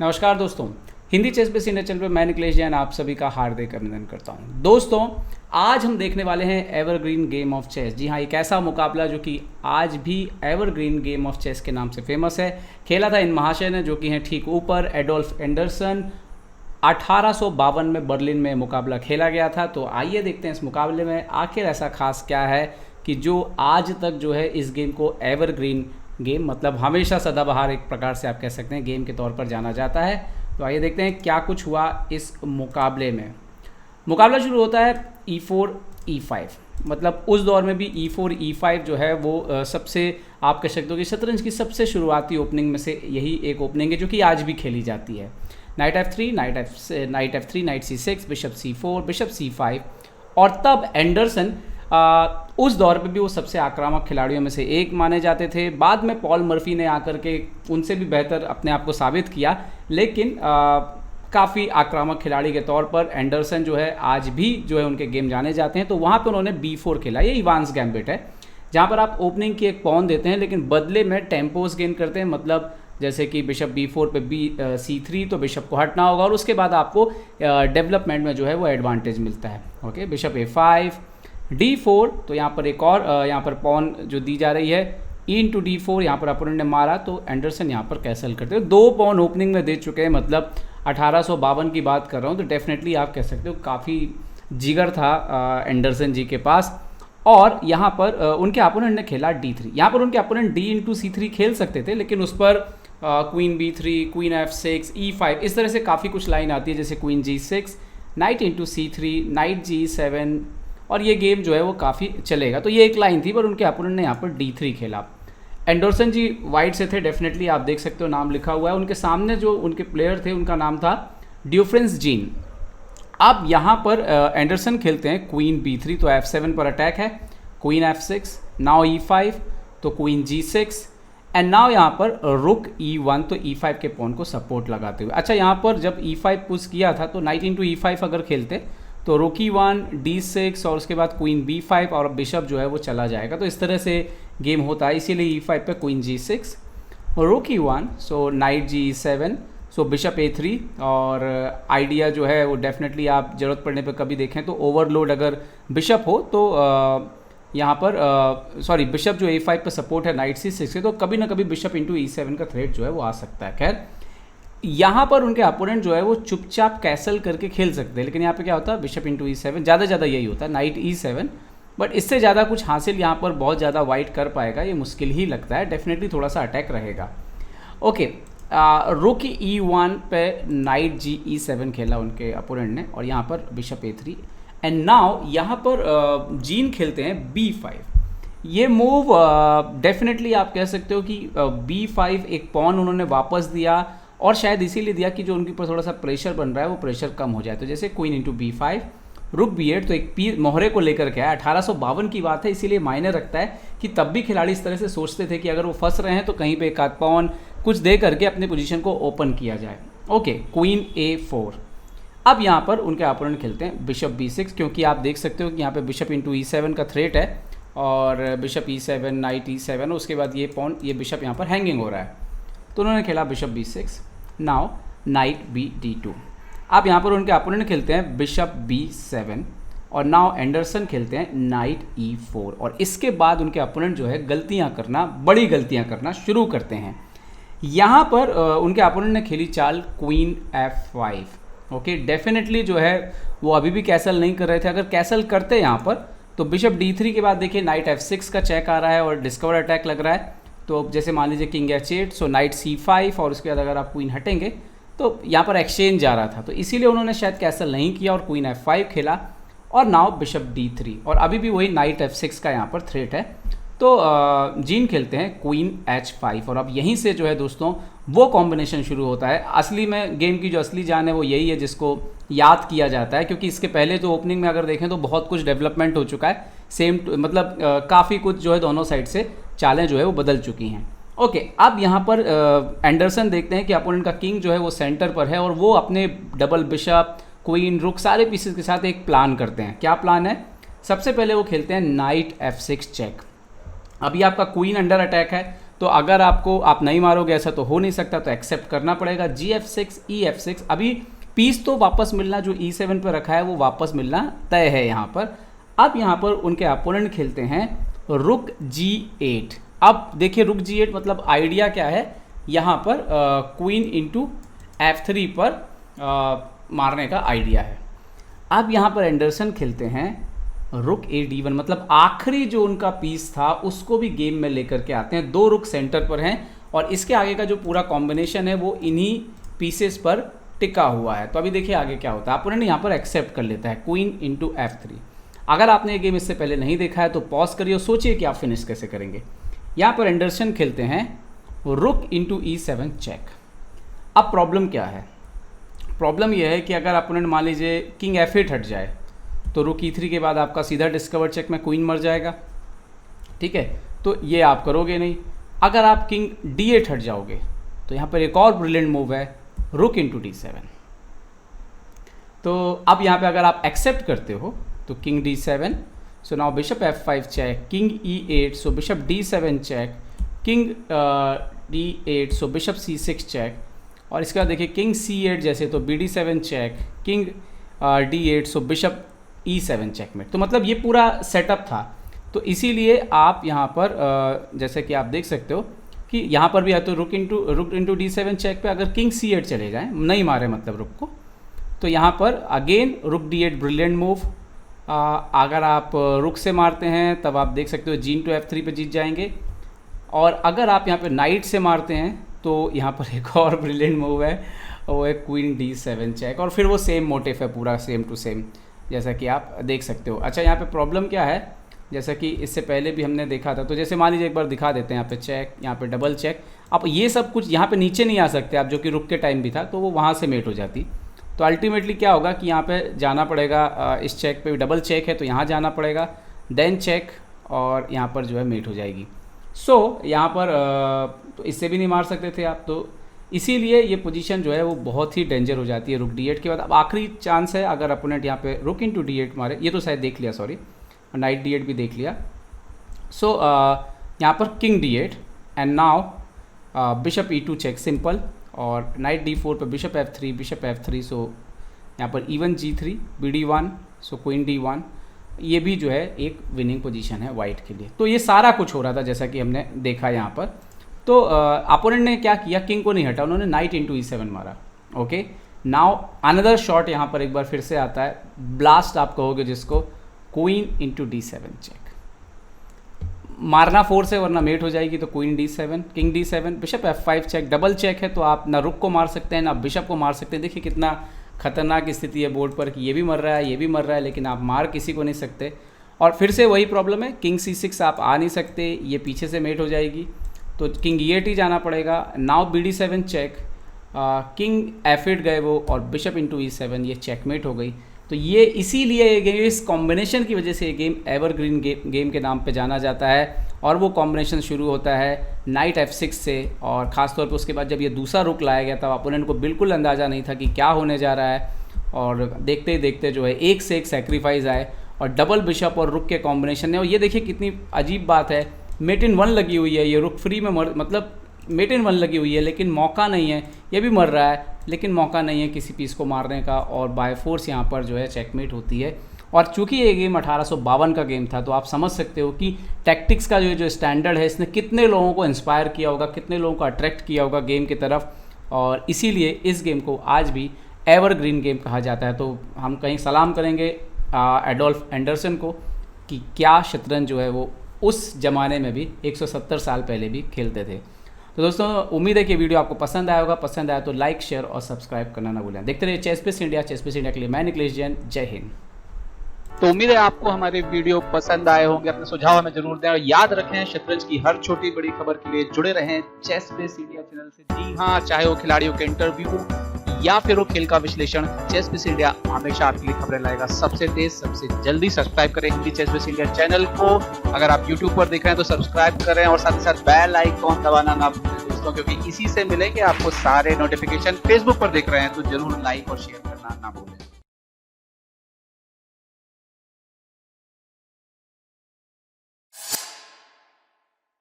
नमस्कार दोस्तों, Hindi chess base India channel पर मैं निखिलेश जैन आप सभी का हार्दिक अभिनंदन करता हूं। दोस्तों, आज हम देखने वाले हैं एवरग्रीन गेम ऑफ चेस। जी हाँ, एक ऐसा मुकाबला जो कि आज भी एवरग्रीन गेम ऑफ चेस के नाम से फेमस है। खेला था इन महाशय ने, जो कि हैं ठीक ऊपर, एडोल्फ एंडरसन। 1852 में बर्लिन में मुकाबला खेला गया था। तो आइए देखते हैं इस मुकाबले में आखिर ऐसा खास क्या है कि जो आज तक जो है इस गेम को एवरग्रीन गेम, मतलब हमेशा सदाबहार एक प्रकार से आप कह सकते हैं गेम के तौर पर जाना जाता है। तो आइए देखते हैं क्या कुछ हुआ इस मुकाबले में। मुकाबला शुरू होता है E4 E5, मतलब उस दौर में भी E4 E5 जो है वो सबसे आप कह सकते हो कि शतरंज की सबसे शुरुआती ओपनिंग में से यही एक ओपनिंग है जो कि आज भी खेली जाती है। Night F3, night F3, night C6, bishop C4, bishop C5। और तब एंडरसन उस दौर पे भी वो सबसे आक्रामक खिलाड़ियों में से एक माने जाते थे। बाद में पॉल मर्फी ने आकर के उनसे भी बेहतर अपने आप को साबित किया, लेकिन काफ़ी आक्रामक खिलाड़ी के तौर पर एंडरसन जो है आज भी जो है उनके गेम जाने जाते हैं। तो वहाँ पे उन्होंने B4 खेला। ये इवांस गैम्बिट है, जहाँ पर आप ओपनिंग की एक पॉन देते हैं लेकिन बदले में टेम्पोस गेन करते हैं। मतलब जैसे कि बिशप B4 पे C3, तो बिशप को हटना होगा और उसके बाद आपको डेवलपमेंट में जो है वो एडवांटेज मिलता है। ओके, बिशप A5, D4, तो यहाँ पर एक और यहाँ पर पॉन जो दी जा रही है E × D4। यहाँ पर अपोनेंट ने मारा तो एंडरसन यहाँ पर कैसल करते हैं। 2 पॉन ओपनिंग में दे चुके हैं, मतलब 1852 की बात कर रहा हूँ। तो डेफिनेटली आप कह सकते हो काफ़ी जिगर था एंडरसन जी के पास। और यहाँ पर उनके अपोनेंट ने खेला D3। यहाँ पर उनके अपोनेंट D × C3 खेल सकते थे, लेकिन उस पर queen B3, queen F6, E5, इस तरह से काफ़ी कुछ लाइन आती है, जैसे queen G6, night × C3, night G7, और ये गेम जो है वो काफ़ी चलेगा। तो ये एक लाइन थी, पर उनके अपोनेंट ने यहाँ पर D3 खेला। एंडरसन जी वाइट से थे, डेफिनेटली आप देख सकते हो नाम लिखा हुआ है। उनके सामने जो उनके प्लेयर थे उनका नाम था ड्यूफ्रेंस जीन। अब यहाँ पर एंडरसन खेलते हैं क्वीन B3, तो F7 पर अटैक है, क्वीन F6, नाउ E5, तो क्वीन G6, एंड नाउ यहाँ पर रुक E1, तो E5 के पॉन को सपोर्ट लगाते हुए। अच्छा, यहाँ पर जब E5 पुश किया था तो नाइट × E5 अगर खेलते तो रुक E1, D6 और उसके बाद क्वीन B5 और बिशप जो है वो चला जाएगा। तो इस तरह से गेम होता है, इसीलिए E5 पे क्वीन G6, रुक E1, सो नाइट G7, सो बिशप A3। और आइडिया जो है वो डेफिनेटली आप ज़रूरत पड़ने पे कभी देखें तो ओवरलोड अगर बिशप हो तो यहाँ पर सॉरी बिशप जो A5 पे सपोर्ट है नाइट C6 से, तो कभी ना कभी बिशप × E7 का थ्रेट जो है वो आ सकता है। खैर, यहाँ पर उनके अपोनेंट जो है वो चुपचाप कैसल करके खेल सकते हैं, लेकिन यहाँ पे क्या होता है बिशप × E7, ज़्यादा यही होता है, नाइट E7। बट इससे ज़्यादा कुछ हासिल यहाँ पर बहुत ज़्यादा वाइट कर पाएगा ये मुश्किल ही लगता है। डेफिनेटली थोड़ा सा अटैक रहेगा। ओके, रुक E1 पे नाइट E7 खेला उनके अपोनेंट ने, और यहाँ पर बिशप A3, एंड नाउ यहाँ पर जीन खेलते हैं B5। ये मूव डेफिनेटली आप कह सकते हो कि B5 एक पॉन उन्होंने वापस दिया, और शायद इसीलिए दिया कि जो उनके ऊपर थोड़ा सा प्रेशर बन रहा है वो प्रेशर कम हो जाए। तो जैसे क्वीन × B5, रुक B8, तो एक पीर मोहरे को लेकर के आया। 1852 की बात है, इसीलिए मायने रखता है कि तब भी खिलाड़ी इस तरह से सोचते थे कि अगर वो फंस रहे हैं तो कहीं पे एक आध पॉन कुछ दे करके अपनी पोजीशन को ओपन किया जाए। Okay, queen A4। अब यहाँ पर उनके अपोनेंट खेलते हैं बिशप B6, क्योंकि आप देख सकते हो कि यहाँ पे बिशप × E7 का थ्रेट है, और बिशप E7, नाइट E7, उसके बाद ये पॉन, ये बिशप यहाँ पर हैंगिंग हो रहा है। तो उन्होंने खेला bishop B6, now night D2। अब यहाँ पर उनके अपोनेंट खेलते हैं बिशप B7, और नाउ एंडरसन खेलते हैं नाइट E4। और इसके बाद उनके अपोनेंट जो है गलतियाँ करना, बड़ी गलतियाँ करना शुरू करते हैं। यहाँ पर उनके अपोनेंट ने खेली चाल क्वीन F5। ओके, डेफिनेटली जो है वो अभी भी कैसल नहीं कर रहे थे। अगर कैसल करते यहाँ पर तो बिशप D3 के बाद देखिए नाइट F6 का चेक आ रहा है और डिस्कवर अटैक लग रहा है। तो जैसे मान लीजिए किंग H8, सो नाइट C5, और उसके बाद अगर आप क्वीन हटेंगे तो यहाँ पर एक्सचेंज जा रहा था, तो इसीलिए उन्होंने शायद कैसल नहीं किया और क्वीन F5 खेला, और नाउ बिशप D3, और अभी भी वही नाइट F6 का यहाँ पर थ्रेट है। तो जीन खेलते हैं क्वीन H5, और अब यहीं से जो है दोस्तों वो कॉम्बिनेशन शुरू होता है। असली में गेम की जो असली जान है वो यही है जिसको याद किया जाता है, क्योंकि इसके पहले जो ओपनिंग में अगर देखें तो बहुत कुछ डेवलपमेंट हो चुका है। सेम मतलब काफ़ी कुछ जो है दोनों साइड से चालें जो है वो बदल चुकी हैं। ओके, अब यहाँ पर एंडरसन देखते हैं कि अपोनेंट का किंग जो है वो सेंटर पर है, और वो अपने डबल बिशप, क्वीन, रुक, सारे पीसेस के साथ एक प्लान करते हैं। क्या प्लान है? सबसे पहले वो खेलते हैं नाइट F6 चेक। अभी आपका क्वीन अंडर अटैक है, तो अगर आप नहीं मारोगे, ऐसा तो हो नहीं सकता, तो एक्सेप्ट करना पड़ेगा। Gf6 E-F6, अभी पीस तो वापस मिलना जो E7 पर रखा है वो वापस मिलना तय है यहाँ पर। अब यहाँ पर उनके अपोनेंट खेलते हैं रुक G8। अब देखिए रुक G8 मतलब आइडिया क्या है, यहाँ पर क्वीन इंटू F3 पर मारने का आइडिया है। अब यहाँ पर एंडरसन खेलते हैं रुक A-D1, मतलब आखिरी जो उनका पीस था उसको भी गेम में लेकर के आते हैं। 2 रुक सेंटर पर हैं और इसके आगे का जो पूरा कॉम्बिनेशन है वो इन्हीं पीसेस पर टिका हुआ है। तो अभी देखिए आगे क्या होता है। अपोनेंट यहाँ पर एक्सेप्ट कर लेता है क्वीन इंटू F3। अगर आपने ये गेम इससे पहले नहीं देखा है तो पॉज करिए और सोचिए कि आप फिनिश कैसे करेंगे। यहाँ पर एंडरसन खेलते हैं रुक इंटू E7 चेक। अब प्रॉब्लम क्या है, प्रॉब्लम यह है कि अगर अपोनेंट मान लीजिए किंग F8 हट जाए तो रुक E3 के बाद आपका सीधा डिस्कवर चेक में क्वीन मर जाएगा, ठीक है, तो ये आप करोगे नहीं। अगर आप किंग D8 हट जाओगे तो यहाँ पर एक और ब्रिलियंट मूव है रुक इंटू D7। तो अब यहाँ पे अगर आप एक्सेप्ट करते हो तो king D7, so now bishop F5 check, king E8, so bishop D7 check, king D8, so bishop C6 check, और इसके बाद देखिए किंग C8 जैसे तो BD7 check, king D8, so bishop E7 checkmate. तो मतलब ये पूरा सेटअप था। तो इसीलिए आप यहाँ पर जैसे कि आप देख सकते हो कि यहाँ पर भी है तो रुक इंटू D7 चेक पे अगर किंग C8 चले जाएं, नहीं मारे मतलब रुक को, तो यहाँ पर अगेन रुक D8 ब्रिलियंट मूव। अगर आप रुक से मारते हैं तब आप देख सकते हो G इंटू F3 पे जीत जाएंगे, और अगर आप यहाँ पे नाइट से मारते हैं तो यहाँ पर एक और ब्रिलियंट मूव है, वो है क्वीन D7 चेक, और फिर वो सेम मोटिव है पूरा सेम टू सेम जैसा कि आप देख सकते हो। अच्छा यहाँ पे प्रॉब्लम क्या है, जैसा कि इससे पहले भी हमने देखा था, तो जैसे मान लीजिए एक बार दिखा देते हैं यहाँ पे चेक, यहाँ पे डबल चेक। अब ये सब कुछ यहाँ पे नीचे नहीं आ सकते आप, जो कि रुक के टाइम भी था, तो वो वहाँ से मेट हो जाती। तो अल्टीमेटली क्या होगा कि यहाँ पे जाना पड़ेगा, इस चेक पे भी डबल चेक है तो यहाँ जाना पड़ेगा, देन चेक, और यहाँ पर जो है मेट हो जाएगी। सो यहाँ पर तो इससे भी नहीं मार सकते थे आप, तो इसीलिए ये पोजीशन जो है वो बहुत ही डेंजर हो जाती है रुक D8 के बाद। अब आखिरी चांस है, अगर अपोनेंट यहाँ पे रुक इंटू D8 मारे, ये तो शायद देख लिया, सॉरी नाइट D8 भी देख लिया। सो यहाँ पर king D8 and now bishop E2 check simple, और नाइट D4 पर बिशप F3, सो यहाँ पर इवन G3, BD1, सो क्वीन D1, ये भी जो है एक विनिंग पोजीशन है वाइट के लिए। तो ये सारा कुछ हो रहा था जैसा कि हमने देखा यहाँ पर। तो अपोनेंट ने क्या किया, किंग को नहीं हटा, उन्होंने नाइट इंटू E7 मारा। ओके, नाउ अनदर शॉट यहाँ पर एक बार फिर से आता है, ब्लास्ट आप कहोगे जिसको, क्वीन इंटू D7 चेक। मारना फोर्स है वरना मेट हो जाएगी, तो queen D7, king D7, bishop F5 check, double check है तो आप ना रुक को मार सकते हैं ना बिशप को मार सकते हैं। देखिए कितना खतरनाक स्थिति है बोर्ड पर कि ये भी मर रहा है, ये भी मर रहा है, लेकिन आप मार किसी को नहीं सकते। और फिर से वही प्रॉब्लम है, किंग C6 आप आ नहीं सकते, ये पीछे से मेट हो जाएगी, तो किंग E8 ही जाना पड़ेगा। Now BD7 check, king F8 गए वो, और बिशप इंटू E7, ये चेकमेट हो गई। तो ये इसीलिए ये गेम, इस कॉम्बिनेशन की वजह से ये गेम एवरग्रीन गेम के नाम पे जाना जाता है। और वो कॉम्बिनेशन शुरू होता है नाइट F6 से, और ख़ासतौर पे उसके बाद जब ये दूसरा रुक लाया गया तब अपोनेंट को बिल्कुल अंदाज़ा नहीं था कि क्या होने जा रहा है, और देखते ही देखते जो है एक से एक सेक्रीफाइस आए, और डबल बिशप और रुक के कॉम्बिनेशन है। और ये देखिए कितनी अजीब बात है, मेट इन 1 लगी हुई है, ये रुक फ्री में मतलब मेट इन 1 लगी हुई है, लेकिन मौका नहीं है, ये भी मर रहा है लेकिन मौका नहीं है किसी पीस को मारने का, और बाय फोर्स यहाँ पर जो है चेकमेट होती है। और चूंकि ये गेम 1852 का गेम था, तो आप समझ सकते हो कि टैक्टिक्स का जो स्टैंडर्ड है, इसने कितने लोगों को इंस्पायर किया होगा, कितने लोगों को अट्रैक्ट किया होगा गेम की तरफ, और इसीलिए इस गेम को आज भी एवरग्रीन गेम कहा जाता है। तो हम कहीं सलाम करेंगे एडोल्फ एंडरसन को कि क्या शतरंज जो है वो उस ज़माने में भी 170 साल पहले भी खेलते थे। तो दोस्तों उम्मीद है कि वीडियो आपको पसंद आया होगा, पसंद आया तो लाइक शेयर और सब्सक्राइब करना ना भूलें। देखते रहिए चेस इंडिया के लिए मैं निखिलेश जैन, जय हिंद। तो उम्मीद है आपको हमारे वीडियो पसंद आए होंगे, अपने सुझाव हमें जरूर दें, और याद रखें शतरंज की हर छोटी बड़ी खबर के लिए जुड़े रहें चेस बेस इंडिया चैनल से। जी हाँ, चाहे वो खिलाड़ियों के इंटरव्यू या फिर वो खेल का विश्लेषण, चेस बेस इंडिया हमेशा आपके लिए खबरें लाएगा सबसे तेज सबसे जल्दी। सब्सक्राइब करें Hindi chess base India channel को। अगर आप यूट्यूब पर देख रहे हैं तो सब्सक्राइब करें, और साथ ही साथ बेल आइकॉन दबाना ना भूलें दोस्तों, क्योंकि इसी से मिलेंगे आपको सारे नोटिफिकेशन। फेसबुक पर देख रहे हैं तो जरूर लाइक और शेयर करना ना भूलें।